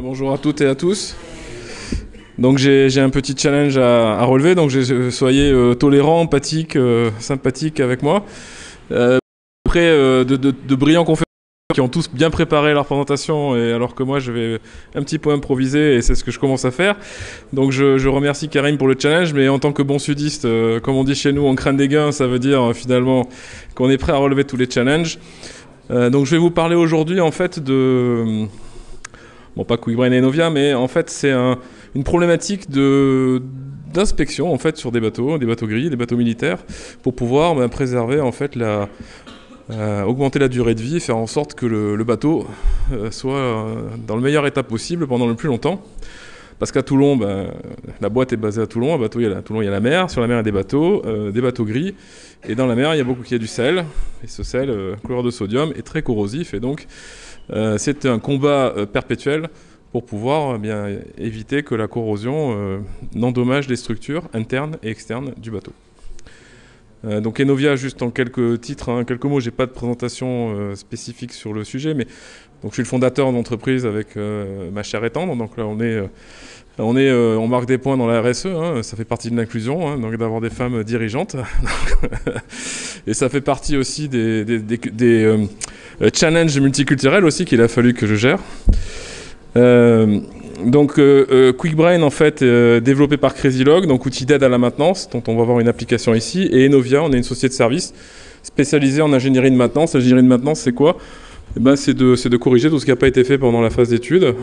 Bonjour à toutes et à tous. Donc j'ai un petit challenge à relever, donc soyez tolérants, empathiques, sympathiques avec moi. Après de brillants conférenciers qui ont tous bien préparé leur présentation, et alors que moi je vais un petit peu improviser, et c'est ce que je commence à faire. Donc je remercie Karim pour le challenge, mais en tant que bon sudiste, comme on dit chez nous, on craint des gains, ça veut dire finalement qu'on est prêt à relever tous les challenges. Donc je vais vous parler aujourd'hui en fait de... Bon, pas Quickbrain et Enovia, mais en fait c'est une problématique d'inspection en fait sur des bateaux gris, des bateaux militaires, pour pouvoir préserver en fait augmenter la durée de vie, faire en sorte que le bateau soit dans le meilleur état possible pendant le plus longtemps. Parce qu'à Toulon, la boîte est basée à Toulon. À Toulon, il y a la mer. Sur la mer, il y a des bateaux gris. Et dans la mer, il y a du sel. Et ce sel, chlorure de sodium, est très corrosif. Et donc, c'est un combat perpétuel pour pouvoir éviter que la corrosion n'endommage les structures internes et externes du bateau. Donc Enovia, juste en quelques titres, quelques mots, j'ai pas de présentation spécifique sur le sujet, mais donc je suis le fondateur d'entreprise avec ma chère et tendre. Donc là on marque des points dans la RSE, ça fait partie de l'inclusion, donc d'avoir des femmes dirigeantes. Et ça fait partie aussi des challenges multiculturels aussi qu'il a fallu que je gère. Donc Quickbrain en fait développé par CrazyLog, donc outil d'aide à la maintenance dont on va voir une application ici, et Enovia, on est une société de service spécialisée en ingénierie de maintenance. L'ingénierie de maintenance, c'est quoi ? C'est de corriger tout ce qui n'a pas été fait pendant la phase d'étude,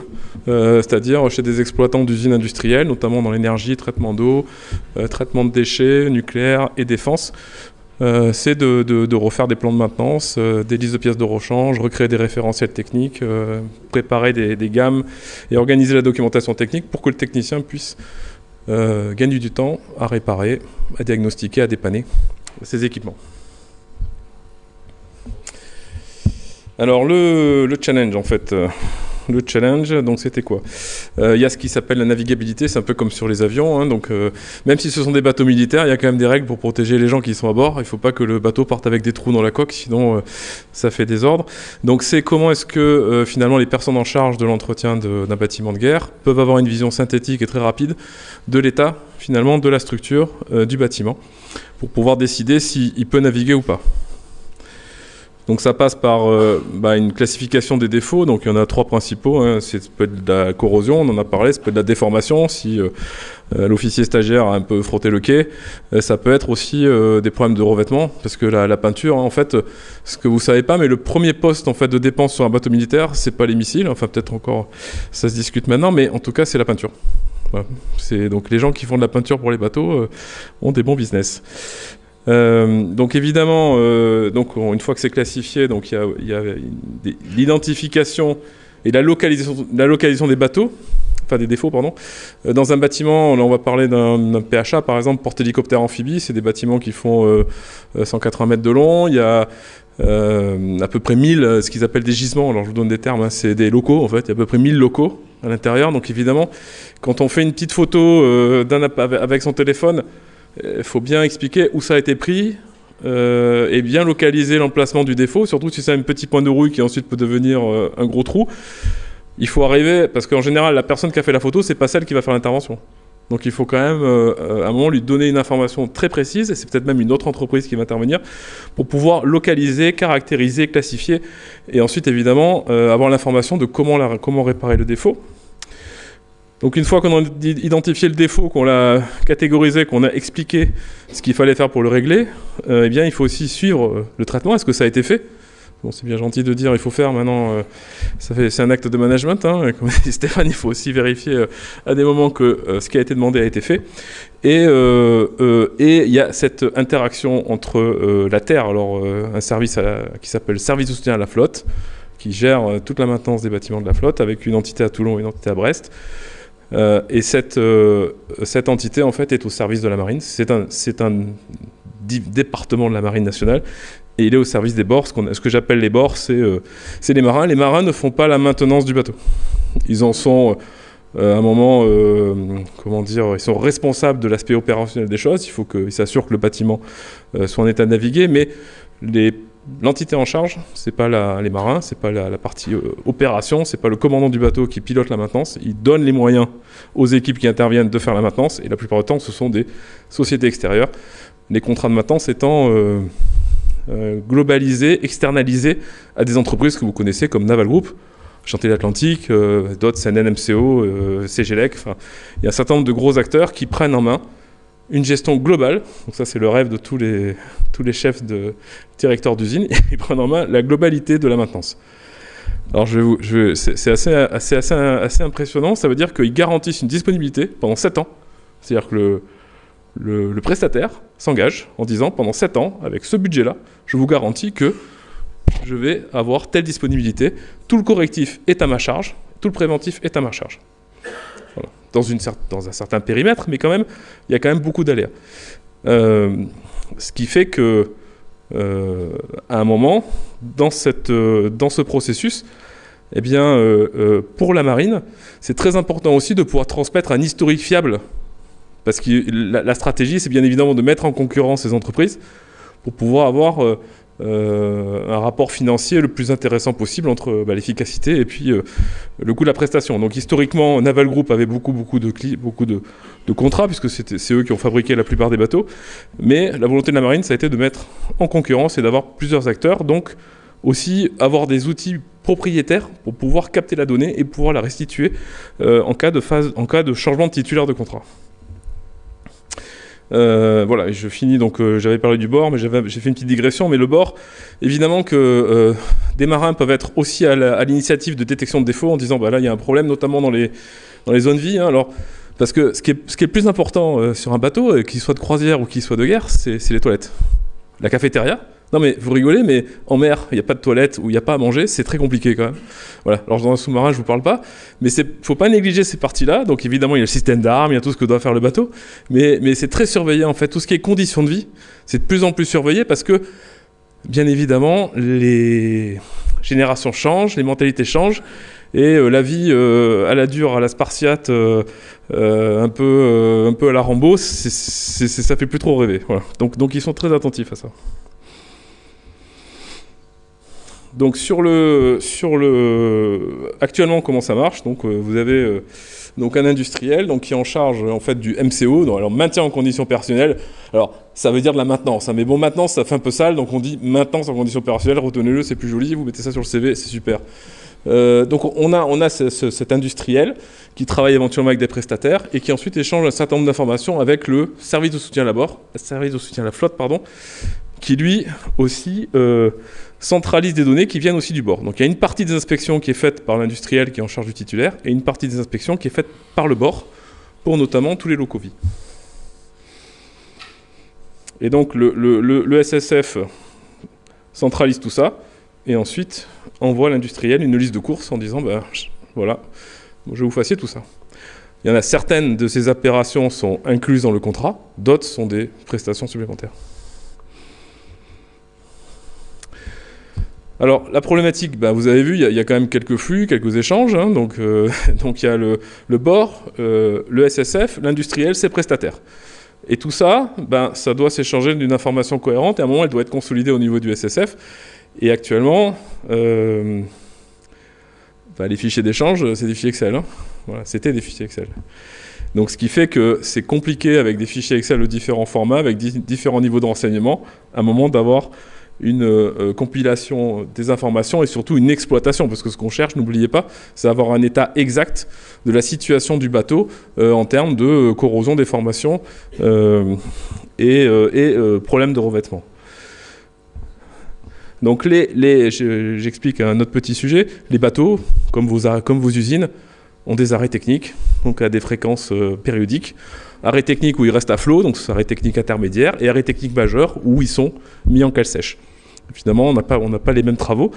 c'est-à-dire chez des exploitants d'usines industrielles, notamment dans l'énergie, traitement d'eau, traitement de déchets, nucléaire et défense. C'est de refaire des plans de maintenance, des listes de pièces de rechange, recréer des référentiels techniques, préparer des gammes et organiser la documentation technique pour que le technicien puisse gagner du temps à réparer, à diagnostiquer, à dépanner ces équipements. Alors le challenge en fait, le challenge, donc c'était quoi ? Il y a ce qui s'appelle la navigabilité, c'est un peu comme sur les avions, donc même si ce sont des bateaux militaires, il y a quand même des règles pour protéger les gens qui sont à bord. Il ne faut pas que le bateau parte avec des trous dans la coque, sinon ça fait désordre. Donc c'est comment est-ce que finalement les personnes en charge de l'entretien d'un bâtiment de guerre peuvent avoir une vision synthétique et très rapide de l'état finalement de la structure du bâtiment pour pouvoir décider s'il peut naviguer ou pas. Donc ça passe par une classification des défauts, donc il y en a trois principaux, ça peut être de la corrosion, on en a parlé, ça peut être de la déformation, si l'officier stagiaire a un peu frotté le quai, ça peut être aussi des problèmes de revêtement, parce que la peinture, en fait, ce que vous savez pas, mais le premier poste en fait, de dépense sur un bateau militaire, c'est pas les missiles, enfin peut-être encore, ça se discute maintenant, mais en tout cas c'est la peinture. Voilà. Donc les gens qui font de la peinture pour les bateaux ont des bons business. Donc évidemment, une fois que c'est classifié, donc il y a l'identification et la localisation des bateaux, enfin des défauts, pardon. Dans un bâtiment, là on va parler d'un PHA par exemple, porte-hélicoptère amphibie, c'est des bâtiments qui font 180 mètres de long. Il y a à peu près 1000, ce qu'ils appellent des gisements, alors je vous donne des termes, c'est des locaux en fait, il y a à peu près 1000 locaux à l'intérieur. Donc évidemment, quand on fait une petite photo avec son téléphone, il faut bien expliquer où ça a été pris et bien localiser l'emplacement du défaut, surtout si c'est un petit point de rouille qui ensuite peut devenir un gros trou. Il faut arriver, parce qu'en général, la personne qui a fait la photo, c'est pas celle qui va faire l'intervention. Donc il faut quand même, à un moment, lui donner une information très précise, et c'est peut-être même une autre entreprise qui va intervenir, pour pouvoir localiser, caractériser, classifier, et ensuite, évidemment, avoir l'information de comment réparer le défaut. Donc une fois qu'on a identifié le défaut, qu'on l'a catégorisé, qu'on a expliqué ce qu'il fallait faire pour le régler, il faut aussi suivre le traitement. Est-ce que ça a été fait ? Bon, c'est bien gentil de dire il faut faire maintenant, c'est un acte de management, comme dit Stéphane, il faut aussi vérifier à des moments que ce qui a été demandé a été fait. Et il y a cette interaction entre la Terre, alors un service qui s'appelle Service de soutien à la flotte, qui gère toute la maintenance des bâtiments de la flotte, avec une entité à Toulon et une entité à Brest. Et cette entité, en fait, est au service de la marine. C'est un département de la marine nationale, et il est au service des bords. Ce que j'appelle les bords, c'est les marins. Les marins ne font pas la maintenance du bateau. Ils en sont, à un moment, ils sont responsables de l'aspect opérationnel des choses. Il faut qu'ils s'assurent que le bâtiment soit en état de naviguer, mais les L'entité en charge, c'est pas les marins, c'est pas la partie opération, c'est pas le commandant du bateau qui pilote la maintenance. Il donne les moyens aux équipes qui interviennent de faire la maintenance, et la plupart du temps, ce sont des sociétés extérieures. Les contrats de maintenance étant globalisés, externalisés à des entreprises que vous connaissez comme Naval Group, Chantiers Atlantique, d'autres, CNN, MCO, CGLEC. Enfin, il y a un certain nombre de gros acteurs qui prennent en main une gestion globale. Donc ça, c'est le rêve de tous les chefs de directeurs d'usine. Ils prennent en main la globalité de la maintenance. Alors, c'est assez impressionnant. Ça veut dire qu'ils garantissent une disponibilité pendant 7 ans. C'est-à-dire que le prestataire s'engage en disant, pendant 7 ans, avec ce budget-là, je vous garantis que je vais avoir telle disponibilité. Tout le correctif est à ma charge, tout le préventif est à ma charge. Voilà. Dans un certain périmètre, mais quand même, il y a quand même beaucoup d'aléas. Ce qui fait que, à un moment, dans ce processus, eh bien, pour la marine, c'est très important aussi de pouvoir transmettre un historique fiable. Parce que la stratégie, c'est bien évidemment de mettre en concurrence ces entreprises pour pouvoir avoir un rapport financier le plus intéressant possible entre l'efficacité et puis le coût de la prestation. Donc historiquement, Naval Group avait beaucoup de contrats, puisque c'est eux qui ont fabriqué la plupart des bateaux. Mais la volonté de la marine, ça a été de mettre en concurrence et d'avoir plusieurs acteurs. Donc aussi avoir des outils propriétaires pour pouvoir capter la donnée et pouvoir la restituer en cas de changement de titulaire de contrat. Voilà, je finis, donc j'avais parlé du bord, mais j'ai fait une petite digression, mais le bord, évidemment que des marins peuvent être aussi à l'initiative de détection de défauts en disant, bah là il y a un problème, notamment dans les zones vie, hein, alors, parce que ce qui est le plus important sur un bateau, qu'il soit de croisière ou qu'il soit de guerre, c'est les toilettes. La cafétéria. Non mais vous rigolez, mais en mer, il n'y a pas de toilette ou il n'y a pas à manger, c'est très compliqué quand même. Voilà. Alors dans un sous-marin, je ne vous parle pas, mais il ne faut pas négliger ces parties-là. Donc évidemment, il y a le système d'armes, il y a tout ce que doit faire le bateau, mais c'est très surveillé en fait. Tout ce qui est conditions de vie, c'est de plus en plus surveillé parce que, bien évidemment, les générations changent, les mentalités changent, et la vie à la dure, à la spartiate, un peu à la Rambo, ça fait plus trop rêver. Voilà. Donc ils sont très attentifs à ça. Donc actuellement comment ça marche, donc vous avez donc un industriel donc qui est en charge en fait du MCO, donc alors maintien en conditions opérationnelles. Alors ça veut dire de la maintenance, hein, mais bon, maintenance ça fait un peu sale, donc on dit maintenance en conditions opérationnelles, retenez-le, c'est plus joli, vous mettez ça sur le CV, c'est super. Donc on a cet industriel qui travaille éventuellement avec des prestataires et qui ensuite échange un certain nombre d'informations avec le service de soutien à la flotte, qui lui aussi centralise des données qui viennent aussi du bord. Donc il y a une partie des inspections qui est faite par l'industriel qui est en charge du titulaire et une partie des inspections qui est faite par le bord pour notamment tous les locaux vie. Et donc le SSF centralise tout ça et ensuite envoie à l'industriel une liste de courses en disant voilà, je vous fassiez tout ça. Il y en a certaines de ces opérations sont incluses dans le contrat, d'autres sont des prestations supplémentaires. Alors, la problématique, vous avez vu, il y a quand même quelques flux, quelques échanges. Hein, donc, il y a le bord, le SSF, l'industriel, ses prestataires. Et tout ça, ça doit s'échanger d'une information cohérente. Et à un moment, elle doit être consolidée au niveau du SSF. Et actuellement, les fichiers d'échange, c'est des fichiers Excel. Hein. Voilà, c'était des fichiers Excel. Donc, ce qui fait que c'est compliqué avec des fichiers Excel de différents formats, avec différents niveaux de renseignement, à un moment d'avoir une compilation des informations et surtout une exploitation, parce que ce qu'on cherche, n'oubliez pas, c'est avoir un état exact de la situation du bateau en termes de corrosion, déformation et problèmes de revêtement. Donc j'explique un autre petit sujet. Les bateaux, comme vos usines, ont des arrêts techniques, donc à des fréquences périodiques. Arrêt technique où ils restent à flot, donc c'est arrêt technique intermédiaire, et arrêt technique majeur où ils sont mis en cale sèche. Finalement, on n'a pas les mêmes travaux.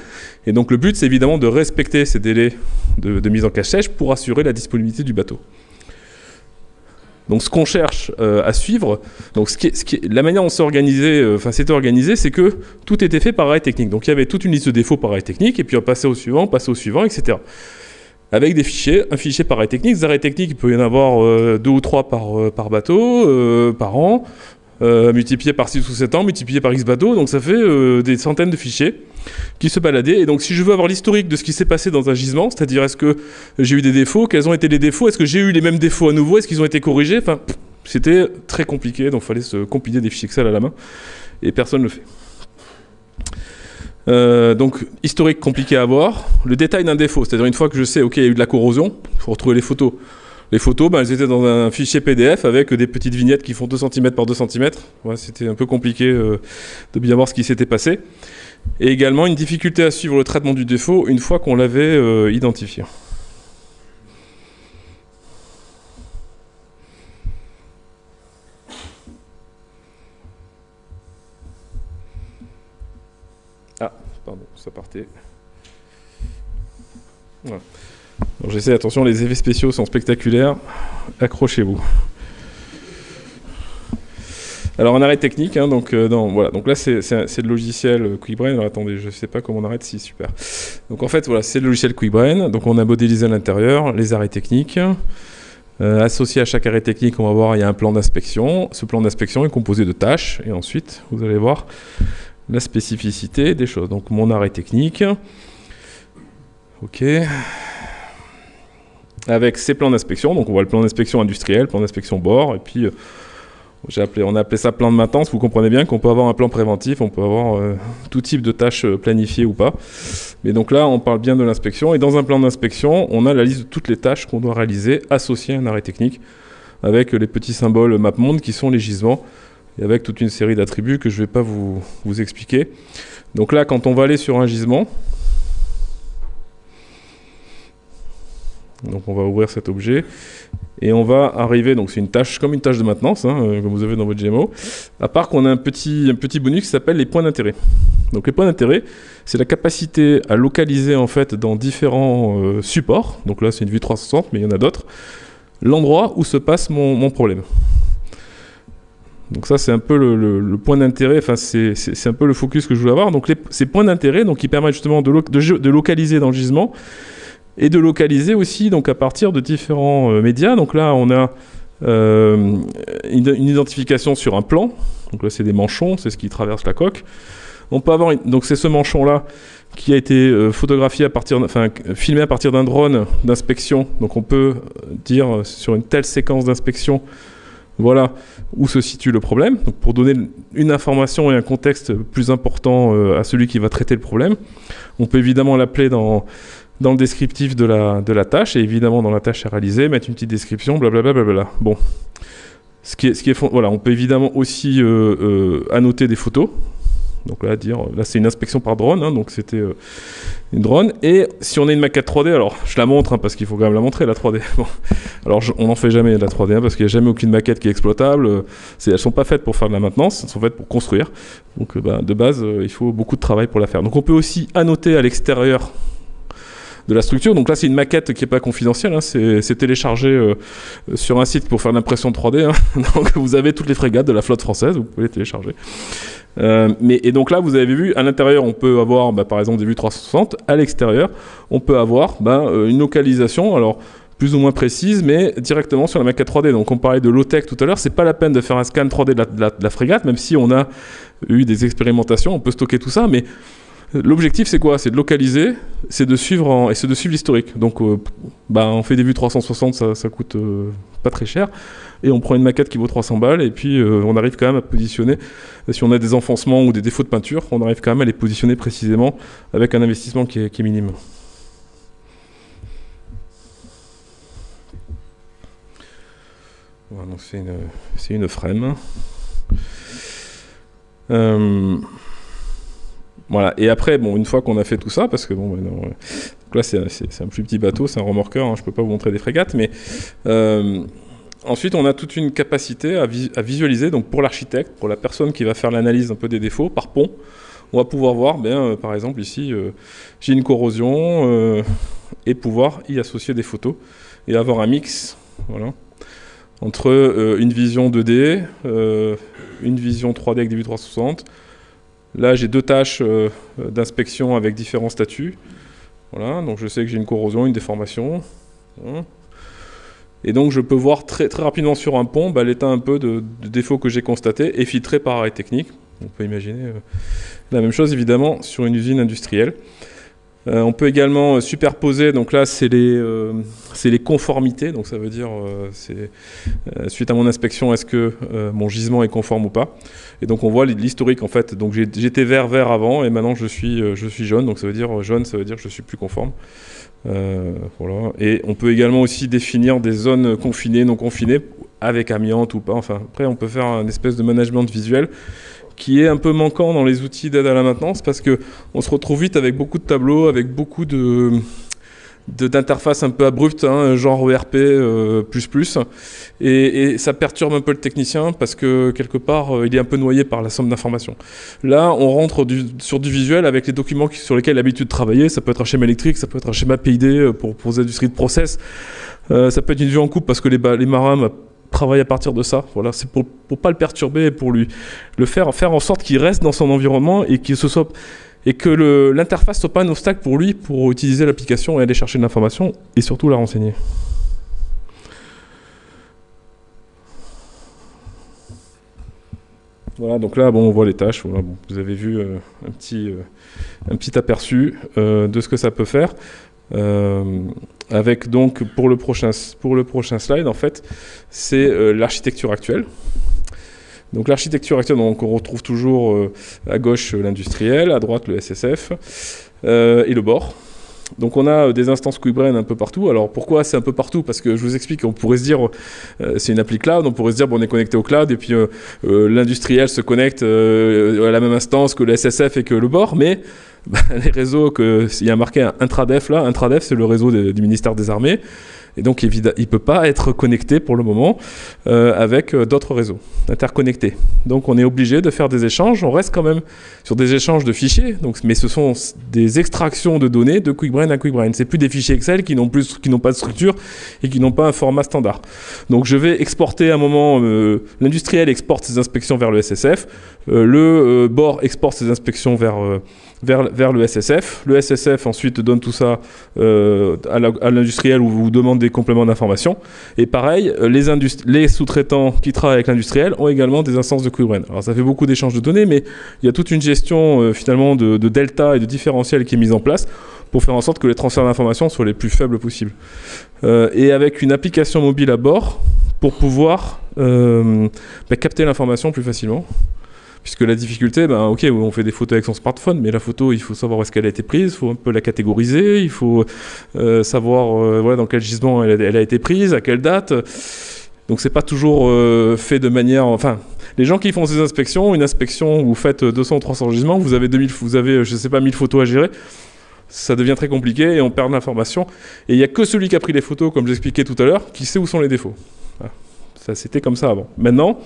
Et donc le but, c'est évidemment de respecter ces délais de mise en cale sèche pour assurer la disponibilité du bateau. Donc ce qu'on cherche à suivre, donc la manière dont c'était organisé, c'est que tout était fait par arrêt technique. Donc il y avait toute une liste de défauts par arrêt technique, et puis on passait au suivant, etc. Avec des fichiers, un fichier par arrêt technique. Des arrêts techniques, il peut y en avoir 2 ou 3 par bateau, par an. multiplié par 6 ou 7 ans, multiplié par X bateaux, donc ça fait des centaines de fichiers qui se baladaient. Et donc si je veux avoir l'historique de ce qui s'est passé dans un gisement, c'est-à-dire est-ce que j'ai eu des défauts, quels ont été les défauts, est-ce que j'ai eu les mêmes défauts à nouveau, est-ce qu'ils ont été corrigés, enfin, c'était très compliqué, donc il fallait se compiler des fichiers Excel à la main, et personne ne le fait. Donc historique compliqué à avoir, le détail d'un défaut, c'est-à-dire une fois que je sais, ok, il y a eu de la corrosion, il faut retrouver les photos. Les photos, elles étaient dans un fichier PDF avec des petites vignettes qui font 2 cm par 2 cm. Ouais, c'était un peu compliqué de bien voir ce qui s'était passé. Et également une difficulté à suivre le traitement du défaut une fois qu'on l'avait identifié. Ah, pardon, ça partait. Voilà. J'essaie, attention, les effets spéciaux sont spectaculaires. Accrochez-vous. Alors, un arrêt technique, hein, donc, voilà. Donc là, c'est le logiciel QuickBrain. Alors, attendez, je ne sais pas comment on arrête. Si, super. Donc, en fait, voilà, c'est le logiciel QuickBrain. Donc, on a modélisé à l'intérieur les arrêts techniques. Associé à chaque arrêt technique, on va voir, il y a un plan d'inspection. Ce plan d'inspection est composé de tâches. Et ensuite, vous allez voir la spécificité des choses. Donc, mon arrêt technique. OK. Avec ces plans d'inspection, donc on voit le plan d'inspection industriel, plan d'inspection bord, et puis on a appelé ça plan de maintenance. Vous comprenez bien qu'on peut avoir un plan préventif, on peut avoir tout type de tâches planifiées ou pas. Mais donc là, on parle bien de l'inspection, et dans un plan d'inspection, on a la liste de toutes les tâches qu'on doit réaliser associées à un arrêt technique, avec les petits symboles MapMonde qui sont les gisements, et avec toute une série d'attributs que je ne vais pas vous expliquer. Donc là, quand on va aller sur un gisement, donc on va ouvrir cet objet et on va arriver, donc c'est une tâche comme une tâche de maintenance, hein, comme vous avez dans votre GMO, à part qu'on a un petit bonus qui s'appelle les points d'intérêt. Donc les points d'intérêt, c'est la capacité à localiser en fait dans différents supports, donc là c'est une vue 360 mais il y en a d'autres, l'endroit où se passe mon problème. Donc ça c'est un peu le point d'intérêt, enfin c'est un peu le focus que je voulais avoir. Donc ces points d'intérêt donc, qui permettent justement de localiser dans le gisement, et de localiser aussi donc, à partir de différents médias. Donc là, on a une identification sur un plan. Donc là, c'est des manchons, c'est ce qui traverse la coque. On peut avoir donc c'est ce manchon-là qui a été photographié filmé à partir d'un drone d'inspection. Donc on peut dire sur une telle séquence d'inspection, voilà où se situe le problème. Donc pour donner une information et un contexte plus important à celui qui va traiter le problème. On peut évidemment l'appeler dans le descriptif de la tâche, et évidemment dans la tâche à réaliser, mettre une petite description, blablabla. Bon, voilà, on peut évidemment aussi annoter des photos. Donc là, c'est une inspection par drone, hein, donc c'était une drone. Et si on a une maquette 3D, alors je la montre, hein, parce qu'il faut quand même la montrer, la 3D. Bon. Alors on n'en fait jamais de la 3D, hein, parce qu'il n'y a jamais aucune maquette qui est exploitable. Elles ne sont pas faites pour faire de la maintenance, elles sont faites pour construire. Donc de base, il faut beaucoup de travail pour la faire. Donc on peut aussi annoter à l'extérieur de la structure. Donc là, c'est une maquette qui n'est pas confidentielle, hein. C'est téléchargé sur un site pour faire l'impression 3D. Hein. Donc vous avez toutes les frégates de la flotte française, vous pouvez les télécharger. Et donc là, vous avez vu, à l'intérieur, on peut avoir, par exemple, des vues 360. À l'extérieur, on peut avoir une localisation, alors plus ou moins précise, mais directement sur la maquette 3D. Donc on parlait de low-tech tout à l'heure, c'est pas la peine de faire un scan 3D de la frégate, même si on a eu des expérimentations, on peut stocker tout ça, mais l'objectif, c'est quoi? C'est de localiser, c'est de suivre l'historique. Donc, on fait des vues 360, ça coûte pas très cher. Et on prend une maquette qui vaut 300 balles, et puis on arrive quand même à positionner, si on a des enfoncements ou des défauts de peinture, on arrive quand même à les positionner précisément avec un investissement qui est minime. Voilà, donc c'est une frame. Voilà, et après, une fois qu'on a fait tout ça, parce que donc là c'est un plus petit bateau, c'est un remorqueur, hein, je peux pas vous montrer des frégates, mais ensuite on a toute une capacité à visualiser, donc pour l'architecte, pour la personne qui va faire l'analyse un peu des défauts, par pont, on va pouvoir voir, par exemple ici, j'ai une corrosion, et pouvoir y associer des photos, et avoir un mix, voilà, entre une vision 2D, une vision 3D avec des vues 360. Là, j'ai deux tâches d'inspection avec différents statuts. Voilà, donc je sais que j'ai une corrosion, une déformation. Voilà. Et donc je peux voir très rapidement sur un pont l'état un peu de défauts que j'ai constatés et filtrer par arrêt technique. On peut imaginer la même chose évidemment sur une usine industrielle. On peut également superposer, donc là c'est les conformités, donc ça veut dire suite à mon inspection, est-ce que mon gisement est conforme ou pas. Et donc on voit l'historique en fait, donc j'étais vert avant et maintenant je suis jaune, donc ça veut dire jaune, ça veut dire que je suis plus conforme. Voilà. Et on peut également aussi définir des zones confinées, non confinées, avec amiante ou pas, enfin après on peut faire une espèce de management visuel qui est un peu manquant dans les outils d'aide à la maintenance parce qu'on se retrouve vite avec beaucoup de tableaux, avec beaucoup d'interfaces un peu abruptes, hein, genre ERP++, et ça perturbe un peu le technicien parce que quelque part il est un peu noyé par la somme d'informations. Là on rentre sur du visuel avec les documents sur lesquels il a l'habitude de travailler, ça peut être un schéma électrique, ça peut être un schéma PID pour les industries de process, ça peut être une vue en coupe parce que les marins travaille à partir de ça. Voilà, c'est pour pas le perturber et pour faire en sorte qu'il reste dans son environnement et que l'interface soit pas un obstacle pour lui pour utiliser l'application et aller chercher de l'information et surtout la renseigner. Voilà, donc là, on voit les tâches. Voilà, vous avez vu un petit aperçu de ce que ça peut faire. Avec donc pour le prochain slide en fait c'est l'architecture actuelle. Donc l'architecture actuelle, donc, on retrouve toujours à gauche l'industriel, à droite le SSF et le bord. Donc on a des instances Quickbrain un peu partout. Alors pourquoi c'est un peu partout? Parce que je vous explique, on pourrait se dire, c'est une appli cloud, on pourrait se dire on est connecté au cloud et puis l'industriel se connecte à la même instance que le SSF et que le bord, mais les réseaux, il y a marqué un intradef là, intradef c'est le réseau du ministère des Armées, et donc il ne peut pas être connecté pour le moment avec d'autres réseaux interconnectés. Donc on est obligé de faire des échanges, on reste quand même sur des échanges de fichiers, donc, mais ce sont des extractions de données de Quickbrain à Quickbrain. C'est plus des fichiers Excel qui n'ont pas de structure et qui n'ont pas un format standard. Donc je vais exporter à un moment, l'industriel exporte ses inspections vers le SSF, le bord exporte ses inspections vers le SSF. Le SSF ensuite donne tout ça à l'industriel ou vous demande des compléments d'information. Et pareil, les sous-traitants qui travaillent avec l'industriel ont également des instances de Quickbrain. Alors ça fait beaucoup d'échanges de données, mais il y a toute une gestion finalement de delta et de différentiel qui est mise en place pour faire en sorte que les transferts d'informations soient les plus faibles possibles. Et avec une application mobile à bord pour pouvoir capter l'information plus facilement. Puisque la difficulté, ok, on fait des photos avec son smartphone, mais la photo, il faut savoir où est-ce qu'elle a été prise, il faut un peu la catégoriser, il faut savoir dans quel gisement elle a été prise, à quelle date. Donc c'est pas toujours fait de manière... Enfin, les gens qui font ces inspections, une inspection où vous faites 200 ou 300 gisements, vous avez 1000 photos à gérer, ça devient très compliqué et on perd de l'information. Et il n'y a que celui qui a pris les photos, comme j'expliquais tout à l'heure, qui sait où sont les défauts. Voilà. Ça, c'était comme ça avant. Maintenant,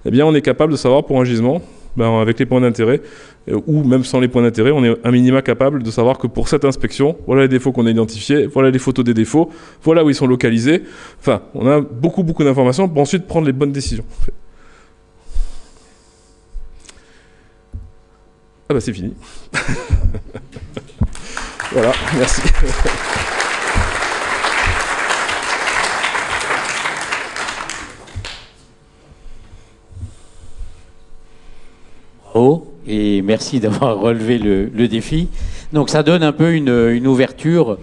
on est capable de savoir pour un gisement, avec les points d'intérêt, ou même sans les points d'intérêt, on est un minima capable de savoir que pour cette inspection, voilà les défauts qu'on a identifiés, voilà les photos des défauts, voilà où ils sont localisés. Enfin, on a beaucoup d'informations pour ensuite prendre les bonnes décisions. En fait. Ah c'est fini. Voilà, merci. Et merci d'avoir relevé le défi. Donc ça donne un peu une ouverture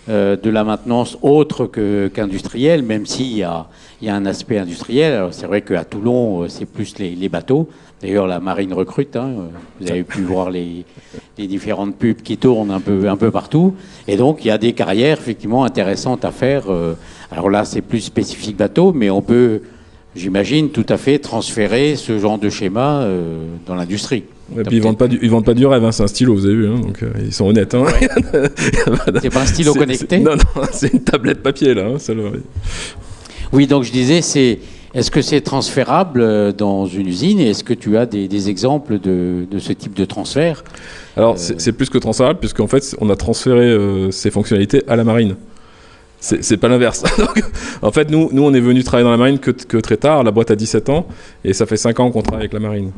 de la maintenance autre qu'industrielle, même s'il y a un aspect industriel. Alors c'est vrai qu'à Toulon, c'est plus les bateaux. D'ailleurs, la marine recrute. Hein. Vous avez pu voir les différentes pubs qui tournent un peu partout. Et donc, il y a des carrières effectivement intéressantes à faire. Alors là, c'est plus spécifique bateau, mais on peut, j'imagine, tout à fait transférer ce genre de schéma dans l'industrie. Et puis ils vendent pas du rêve, hein, c'est un stylo, vous avez vu, hein, donc ils sont honnêtes. Hein. Ouais. C'est pas un stylo connecté ? Non, c'est une tablette papier là. Hein, celle-là. Oui, donc je disais, est-ce que c'est transférable dans une usine et est-ce que tu as des exemples de ce type de transfert ? Alors c'est plus que transférable puisqu'en fait on a transféré ces fonctionnalités à la marine. C'est pas l'inverse. Donc, en fait, nous, on est venu travailler dans la marine que très tard. La boîte a 17 ans et ça fait 5 ans qu'on travaille avec la marine.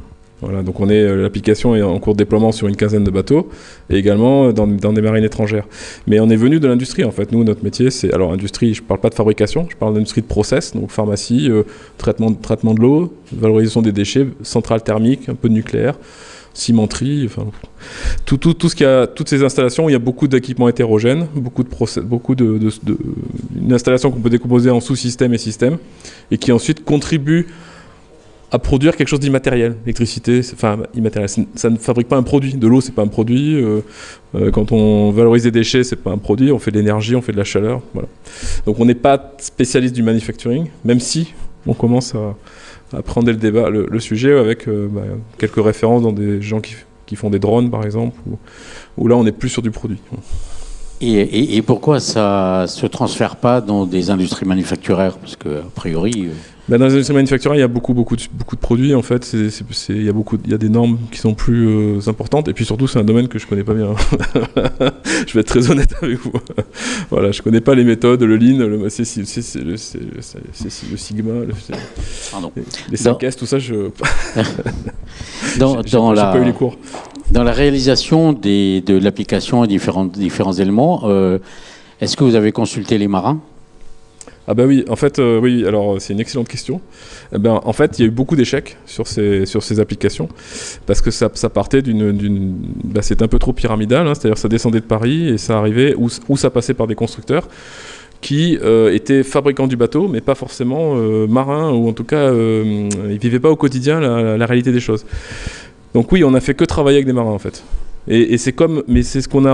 Voilà, donc l'application est en cours de déploiement sur une quinzaine de bateaux et également dans des marines étrangères. Mais on est venu de l'industrie en fait. Nous, notre métier, c'est alors industrie. Je ne parle pas de fabrication, je parle d'industrie de process, donc pharmacie, traitement de l'eau, valorisation des déchets, centrale thermique, un peu de nucléaire, cimenterie, enfin tout ce qu'il y a, toutes ces installations où il y a beaucoup d'équipements hétérogènes, beaucoup de process, une installation qu'on peut décomposer en sous-systèmes et systèmes et qui ensuite contribue à produire quelque chose d'immatériel. L'électricité, enfin immatériel, ça ne fabrique pas un produit. De l'eau, c'est pas un produit. Quand on valorise des déchets, c'est pas un produit. On fait de l'énergie, on fait de la chaleur. Voilà. Donc on n'est pas spécialiste du manufacturing, même si on commence à prendre le débat, le sujet avec quelques références dans des gens qui font des drones, par exemple, où là on est plus sur du produit. Et pourquoi ça se transfère pas dans des industries manufacturières? Parce que a priori. Dans les industries manufacturières, il y a beaucoup de produits. En fait, il y a des normes qui sont plus importantes. Et puis surtout, c'est un domaine que je connais pas bien. Je vais être très honnête avec vous. Voilà, je connais pas les méthodes, le Lean, le Sigma, les 5S, tout ça. J'ai pas eu les cours. Dans la réalisation de l'application et différents éléments, est-ce que vous avez consulté les marins? Ah bah oui, en fait, oui, alors c'est une excellente question. En fait, il y a eu beaucoup d'échecs sur ces applications, parce que ça partait c'est un peu trop pyramidal, hein, c'est-à-dire ça descendait de Paris et ça arrivait, où ça passait par des constructeurs qui étaient fabricants du bateau, mais pas forcément marins, ou en tout cas, ils vivaient pas au quotidien la réalité des choses. Donc oui, on a fait que travailler avec des marins, en fait. Et c'est ce qu'on a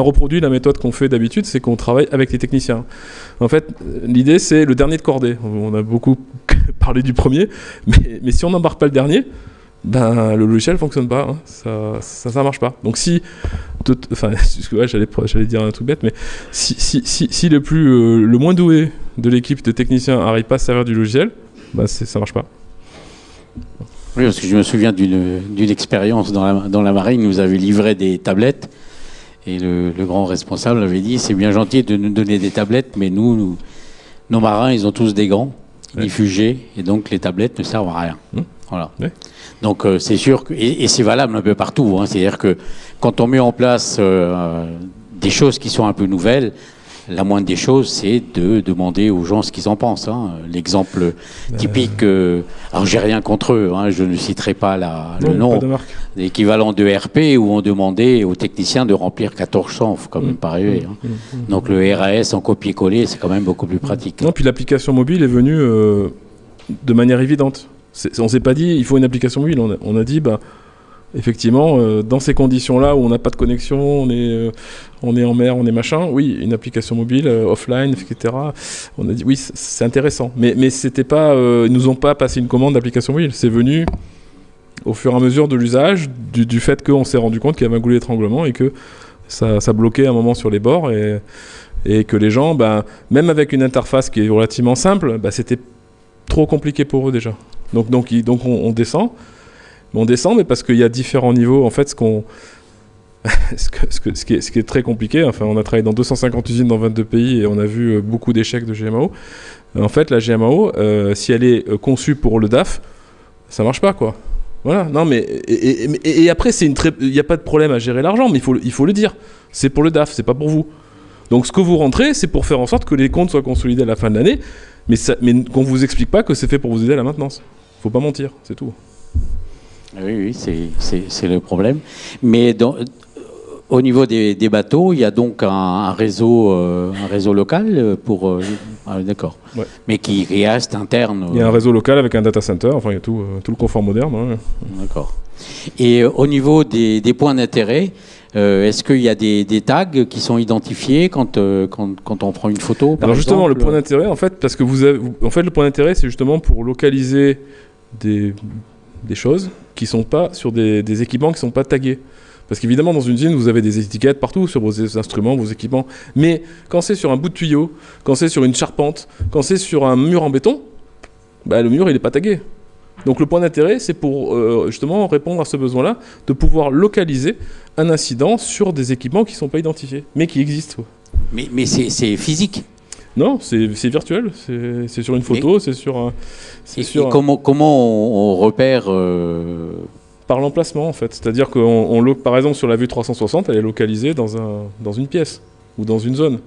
reproduit, la méthode qu'on fait d'habitude, c'est qu'on travaille avec les techniciens. En fait, l'idée, c'est le dernier de cordée. On a beaucoup parlé du premier, mais si on n'embarque pas le dernier, le logiciel ne fonctionne pas, hein. Ça marche pas. Donc j'allais dire un truc bête, mais si le moins doué de l'équipe de techniciens n'arrive pas à se servir du logiciel, ça marche pas. Oui, parce que je me souviens d'une expérience dans la marine. Nous avait livré des tablettes et le grand responsable avait dit: c'est bien gentil de nous donner des tablettes, mais nos marins, ils ont tous des gants, ils fugés, et donc les tablettes ne servent à rien. Voilà. Ouais. Donc c'est sûr que, et c'est valable un peu partout, hein, c'est-à-dire que quand on met en place des choses qui sont un peu nouvelles, la moindre des choses, c'est de demander aux gens ce qu'ils en pensent. Hein. L'exemple typique, alors j'ai rien contre eux, hein, je ne citerai pas le nom, l'équivalent de RP, où on demandait aux techniciens de remplir 14 champs, il faut quand même pas rêver. Hein. Donc le RAS en copier-coller, c'est quand même beaucoup plus pratique. Non, puis l'application mobile est venue de manière évidente. On ne s'est pas dit il faut une application mobile, on a dit effectivement, dans ces conditions-là où on n'a pas de connexion, on est en mer, on est machin, oui, une application mobile, offline, etc. On a dit oui, c'est intéressant. Mais c'était pas, ils nous ont pas passé une commande d'application mobile. C'est venu au fur et à mesure de l'usage, du fait qu'on s'est rendu compte qu'il y avait un goulot d'étranglement et que ça bloquait un moment sur les bords et que les gens, même avec une interface qui est relativement simple, c'était trop compliqué pour eux déjà. Donc on descend. On descend, mais parce qu'il y a différents niveaux. En fait, ce qui est très compliqué, enfin, on a travaillé dans 250 usines dans 22 pays et on a vu beaucoup d'échecs de GMAO. En fait, la GMAO, si elle est conçue pour le DAF, ça marche pas, quoi. Voilà. Non, mais et après, il n'y a pas de problème à gérer l'argent, mais il faut le dire. C'est pour le DAF, c'est pas pour vous. Donc, ce que vous rentrez, c'est pour faire en sorte que les comptes soient consolidés à la fin de l'année, mais qu'on vous explique pas que c'est fait pour vous aider à la maintenance. Faut pas mentir, c'est tout. Oui, c'est le problème. Mais au niveau des bateaux, il y a donc un réseau local pour... d'accord. Ouais. Mais qui reste interne. Il y a un réseau local avec un data center, enfin il y a tout le confort moderne. Ouais. D'accord. Et au niveau des points d'intérêt, est-ce qu'il y a des tags qui sont identifiés quand on prend une photo, par Alors justement, exemple, le point d'intérêt, en fait, parce que le point d'intérêt, c'est justement pour localiser des choses qui sont pas sur des équipements qui sont pas tagués. Parce qu'évidemment, dans une usine, vous avez des étiquettes partout sur vos instruments, vos équipements. Mais quand c'est sur un bout de tuyau, quand c'est sur une charpente, quand c'est sur un mur en béton, le mur, il n'est pas tagué. Donc le point d'intérêt, c'est pour justement répondre à ce besoin-là, de pouvoir localiser un incident sur des équipements qui ne sont pas identifiés, mais qui existent. Mais c'est physique. Non, c'est virtuel. C'est sur une photo, c'est sur un... Comment on repère Par l'emplacement, en fait. C'est-à-dire que, par exemple, sur la vue 360, elle est localisée dans une pièce ou dans une zone.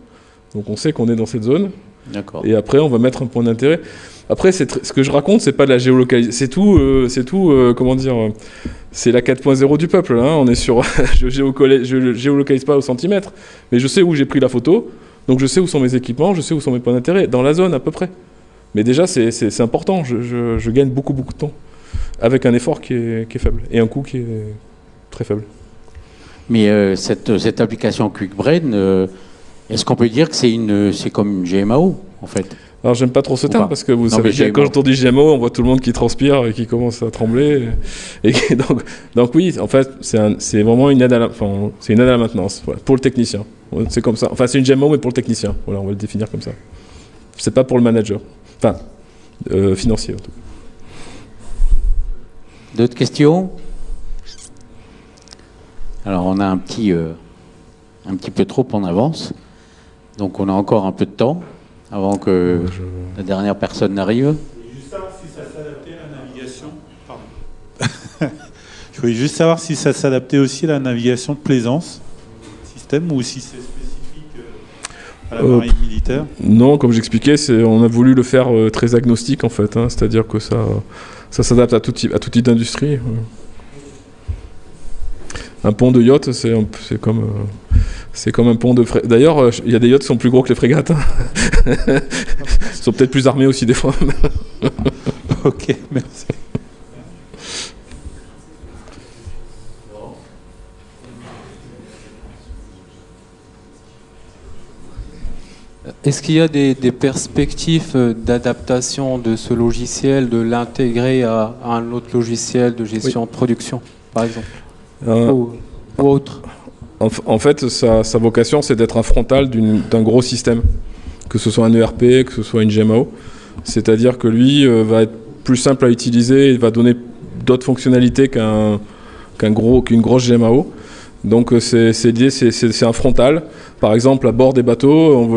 Donc on sait qu'on est dans cette zone. D'accord. Et après, on va mettre un point d'intérêt. Après, ce que je raconte, c'est pas de la géolocalisation. C'est tout, comment dire, c'est la 4.0 du peuple. Hein. On est sur. Je géolocalise pas au centimètre, mais je sais où j'ai pris la photo. Donc je sais où sont mes équipements, je sais où sont mes points d'intérêt, dans la zone à peu près. Mais déjà, c'est important. Je gagne beaucoup de temps. Avec un effort qui est faible. Et un coût qui est très faible. Mais cette application QuickBrain, est-ce qu'on peut dire que c'est comme une GMAO, en fait? Alors j'aime pas trop ce terme parce que vous savez, quand on dit GMO, on voit tout le monde qui transpire et qui commence à trembler. Donc oui, en fait, c'est vraiment une aide à la maintenance voilà, pour le technicien. C'est comme ça. Enfin, c'est une GMO mais pour le technicien. Voilà, on va le définir comme ça. C'est pas pour le manager. Enfin, financier en tout cas. D'autres questions? Alors on a un petit peu trop en avance, donc on a encore un peu de temps avant que la dernière personne n'arrive. Juste savoir si ça s'adaptait à la navigation. Pardon. Je voulais juste savoir si ça s'adaptait aussi à la navigation de plaisance système ou si c'est spécifique à la marine militaire. Non, comme j'expliquais, on a voulu le faire très agnostique en fait, hein, c'est-à-dire que ça s'adapte à tout type d'industrie. Un pont de yacht, c'est comme un pont de frégates. D'ailleurs, il y a des yachts qui sont plus gros que les frégates. Hein. Ils sont peut-être plus armés aussi des fois. Ok, merci. Est-ce qu'il y a des perspectives d'adaptation de ce logiciel, de l'intégrer à un autre logiciel de gestion de production, par exemple, ou autre? En fait, sa vocation, c'est d'être un frontal d'un gros système, que ce soit un ERP, que ce soit une GMAO. C'est-à-dire que lui va être plus simple à utiliser, il va donner d'autres fonctionnalités qu'une grosse GMAO. Donc c'est un frontal. Par exemple, à bord des bateaux, on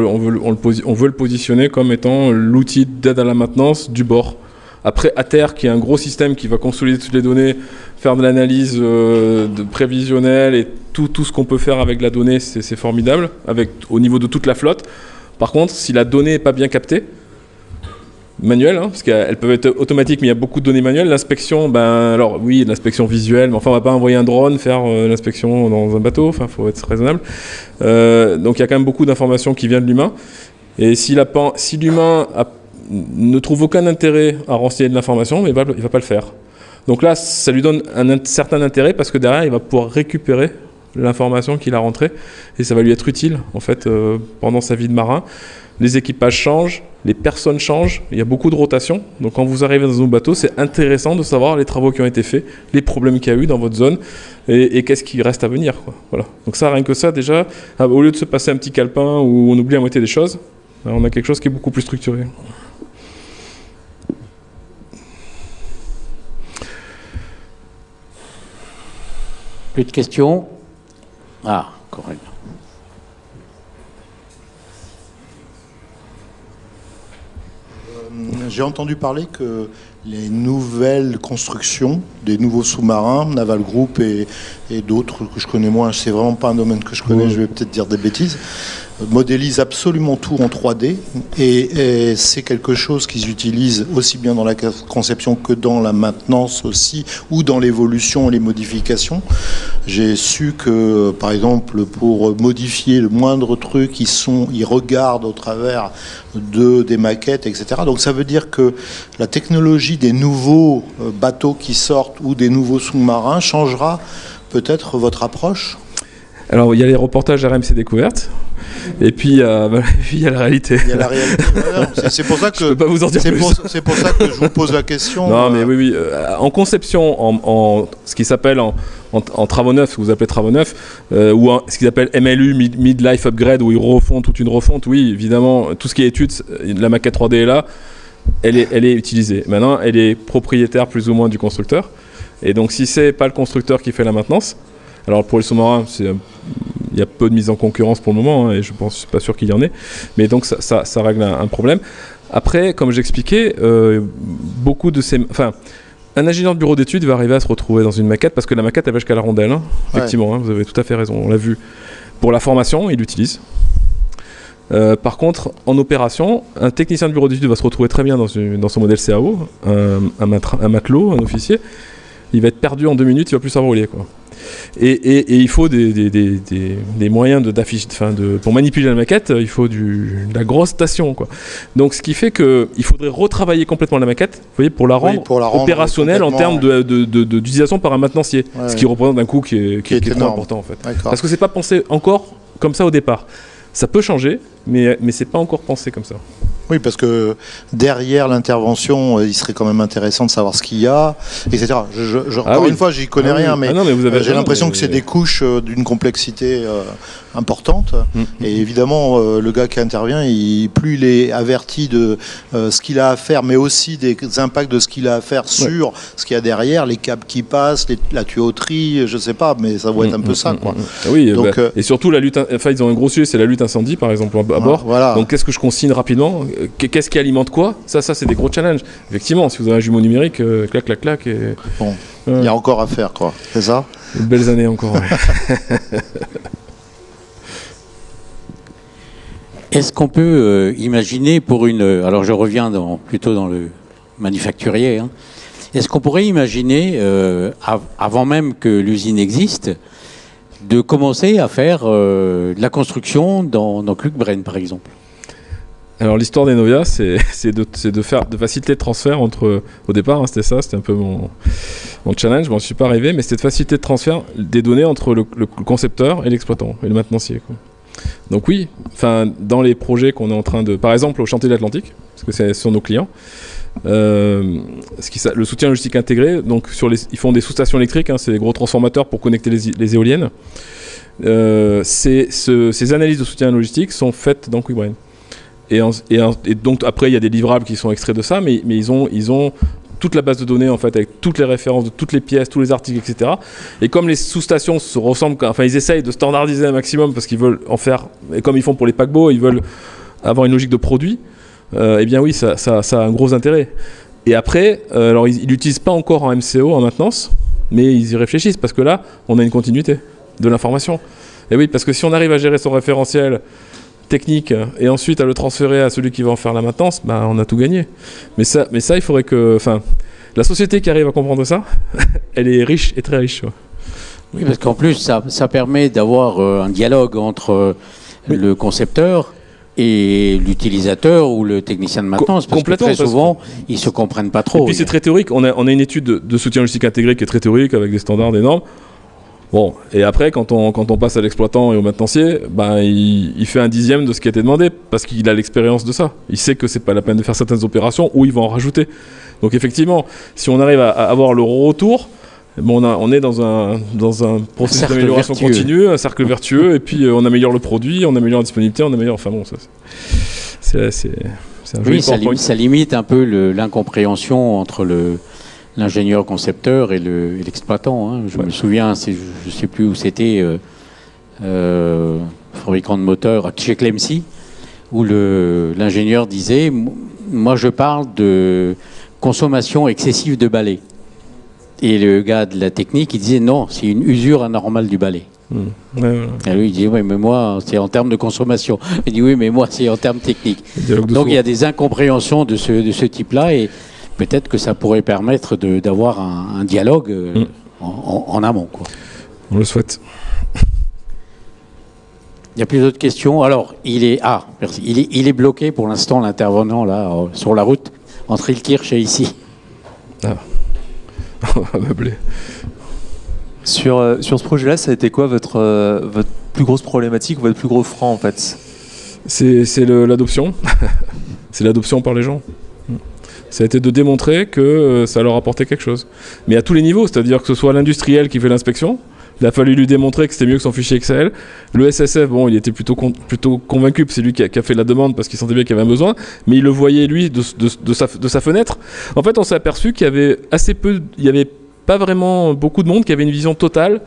veut le positionner comme étant l'outil d'aide à la maintenance du bord. Après, à terre, qui est un gros système qui va consolider toutes les données, faire de l'analyse prévisionnelle et tout ce qu'on peut faire avec la donnée, c'est formidable, au niveau de toute la flotte. Par contre, si la donnée n'est pas bien captée, manuelle, hein, parce qu'elles peuvent être automatiques, mais il y a beaucoup de données manuelles. L'inspection, alors oui, l'inspection visuelle, mais enfin, on ne va pas envoyer un drone faire l'inspection dans un bateau, enfin, il faut être raisonnable. Donc, il y a quand même beaucoup d'informations qui viennent de l'humain. Et si l'humain ne trouve aucun intérêt à renseigner de l'information, mais il ne va pas le faire. Donc là, ça lui donne un certain intérêt parce que derrière, il va pouvoir récupérer l'information qu'il a rentrée et ça va lui être utile, en fait, pendant sa vie de marin. Les équipages changent, les personnes changent, il y a beaucoup de rotation. Donc quand vous arrivez dans un bateau, c'est intéressant de savoir les travaux qui ont été faits, les problèmes qu'il y a eu dans votre zone et qu'est-ce qui reste à venir, quoi. Voilà. Donc ça, rien que ça, déjà, au lieu de se passer un petit calepin où on oublie la moitié des choses, on a quelque chose qui est beaucoup plus structuré. Plus de questions? Ah, Corinne. J'ai entendu parler que les nouvelles constructions des nouveaux sous-marins, Naval Group et d'autres que je connais moins, c'est vraiment pas un domaine que je connais, je vais peut-être dire des bêtises, modélisent absolument tout en 3D et c'est quelque chose qu'ils utilisent aussi bien dans la conception que dans la maintenance aussi ou dans l'évolution et les modifications. J'ai su que par exemple pour modifier le moindre truc ils regardent au travers des maquettes, etc. Donc ça veut dire que la technologie des nouveaux bateaux qui sortent ou des nouveaux sous-marins changera peut-être votre approche? Alors il y a les reportages RMC Découverte. Et puis il y a la réalité. Il y a la réalité. C'est pour ça que je peux pas vous en dire plus. C'est pour ça que je vous pose la question. Non, mais oui. En conception, en ce qui s'appelle en travaux neufs, ce que vous appelez travaux neufs, ou ce qu'ils appellent MLU, Mid-Life Upgrade, où ils refont toute une refonte. Oui, évidemment, tout ce qui est études, la maquette 3D est là, elle est utilisée. Maintenant, elle est propriétaire plus ou moins du constructeur. Et donc, si c'est pas le constructeur qui fait la maintenance, alors pour les sous-marins, il y a peu de mise en concurrence pour le moment, hein, et je suis pas sûr qu'il y en ait. Mais donc ça règle un problème. Après, comme j'expliquais, beaucoup de ces... Enfin, Un ingénieur de bureau d'études va arriver à se retrouver dans une maquette, parce que la maquette, elle va jusqu'à la rondelle. Hein. Effectivement, vous avez tout à fait raison, on l'a vu. Pour la formation, il l'utilise. Par contre, en opération, un technicien de bureau d'études va se retrouver très bien dans son modèle CAO, un matelot, un officier. Il va être perdu en 2 minutes, il va plus savoir où il est, quoi. Et il faut des moyens pour manipuler la maquette, il faut de la grosse station, quoi. Donc ce qui fait qu'il faudrait retravailler complètement la maquette, vous voyez, pour la rendre opérationnelle en termes d'utilisation par un maintenancier, ce qui représente un coût qui est trop important en fait. Parce que c'est pas pensé encore comme ça au départ. Ça peut changer, mais c'est pas encore pensé comme ça. Oui, parce que derrière l'intervention, il serait quand même intéressant de savoir ce qu'il y a, etc. Encore une fois, j'y connais rien, mais, j'ai l'impression que c'est des couches d'une complexité importante. Et évidemment, le gars qui intervient, plus il est averti de ce qu'il a à faire, mais aussi des impacts de ce qu'il a à faire sur ce qu'il y a derrière, les câbles qui passent, la tuyauterie, je sais pas, mais ça va être un peu ça, quoi. Oui, donc, et surtout la lutte. Enfin, ils ont un gros sujet, c'est la lutte incendie, par exemple, à bord. Voilà. Donc, qu'est-ce que je consigne rapidement? Qu'est-ce qui alimente quoi? Ça c'est des gros challenges. Effectivement, si vous avez un jumeau numérique, clac. Et... Bon, il y a encore à faire, quoi. C'est ça? De belles années encore. Ouais. Est-ce qu'on peut imaginer pour une... Alors je reviens plutôt dans le manufacturier. Hein. Est-ce qu'on pourrait imaginer, avant même que l'usine existe, de commencer à faire de la construction dans Kluckbrenn, par exemple? Alors l'histoire d'Enovia, c'est de faciliter le transfert entre... Au départ, hein, c'était un peu mon challenge, bon, je ne suis pas arrivé, mais c'était de faciliter le transfert des données entre le concepteur et l'exploitant, et le maintenancier, quoi. Donc oui, dans les projets qu'on est en train de... Par exemple, au chantier de l'Atlantique, parce que ce sont nos clients, le soutien logistique intégré, donc ils font des sous-stations électriques, hein, c'est des gros transformateurs pour connecter les éoliennes. Ces analyses de soutien logistique sont faites dans Kluckbrenn. Et donc après il y a des livrables qui sont extraits de ça, mais ils ont toute la base de données en fait avec toutes les références de toutes les pièces, tous les articles, etc. Et comme les sous-stations se ressemblent, ils essayent de standardiser un maximum parce qu'ils veulent en faire, et comme ils font pour les paquebots, ils veulent avoir une logique de produit. Eh bien oui, ça a un gros intérêt. Et après, alors ils l'utilisent pas encore en MCO, en maintenance, mais ils y réfléchissent parce que là, on a une continuité de l'information. Et oui, parce que si on arrive à gérer son référentiel technique et ensuite à le transférer à celui qui va en faire la maintenance, on a tout gagné. Mais ça, il faudrait que... la société qui arrive à comprendre ça, elle est riche et très riche. Ouais. Oui, parce qu'en plus, ça permet d'avoir un dialogue entre le concepteur et l'utilisateur ou le technicien de maintenance, parce que très souvent, ils ne se comprennent pas trop. Et puis c'est très théorique. On a une étude de soutien logistique intégré qui est très théorique, avec des standards, des normes. Bon, et après, quand on passe à l'exploitant et au maintenancier, il fait un dixième de ce qui a été demandé, parce qu'il a l'expérience de ça. Il sait que c'est pas la peine de faire certaines opérations, ou il va en rajouter. Donc effectivement, si on arrive à avoir le retour, on est dans un processus d'amélioration continue, un cercle vertueux, et puis on améliore le produit, on améliore la disponibilité, on améliore... Enfin bon, ça, c'est un joli PowerPoint. Ça limite un peu l'incompréhension entre l'ingénieur concepteur et l'exploitant. Hein. Je me souviens, je ne sais plus où c'était, fabricant de moteurs chez Clemcy, où l'ingénieur disait, moi je parle de consommation excessive de balai. Et le gars de la technique, il disait non, c'est une usure anormale du balai. Et lui, il dit oui, mais moi, c'est en termes de consommation. Il dit oui, mais moi, c'est en termes techniques. Donc il y a des incompréhensions de ce type-là, et peut-être que ça pourrait permettre d'avoir un dialogue en amont, quoi. On le souhaite. Il n'y a plus d'autres questions. Alors, merci. Il est bloqué pour l'instant, l'intervenant, là, sur la route, entre Ilkirch et ici. Ah. On va meubler. Sur ce projet-là, ça a été quoi votre plus grosse problématique, votre plus gros frein, en fait? C'est l'adoption. C'est l'adoption par les gens. Ça a été de démontrer que ça leur apportait quelque chose. Mais à tous les niveaux, c'est-à-dire que ce soit l'industriel qui fait l'inspection, il a fallu lui démontrer que c'était mieux que son fichier Excel. Le SSF, bon, il était plutôt convaincu, c'est lui qui a fait la demande parce qu'il sentait bien qu'il y avait un besoin, mais il le voyait, lui, de sa fenêtre. En fait, on s'est aperçu qu'il y avait il n'y avait pas vraiment beaucoup de monde qui avait une vision totale,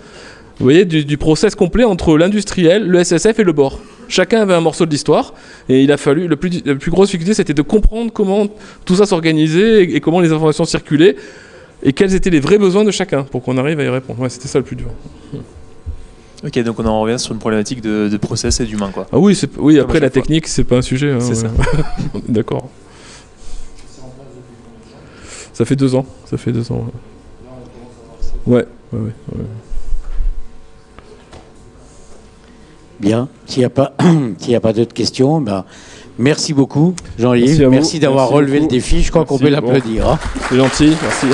vous voyez, du process complet entre l'industriel, le SSF et le bord. Chacun avait un morceau de l'histoire, et il a fallu, la plus grosse difficulté, c'était de comprendre comment tout ça s'organisait et comment les informations circulaient et quels étaient les vrais besoins de chacun pour qu'on arrive à y répondre. Ouais, c'était ça le plus dur. Ok, donc on en revient sur une problématique de process et d'humain, quoi. Ah oui, oui, après la technique, c'est pas un sujet. Hein, c'est ça. D'accord. Ça fait 2 ans. Ça fait 2 ans. Ouais. Bien. S'il n'y a pas d'autres questions, ben, merci beaucoup, Jean-Yves. Merci d'avoir relevé le défi. Je crois qu'on peut l'applaudir. Hein. C'est gentil. Merci.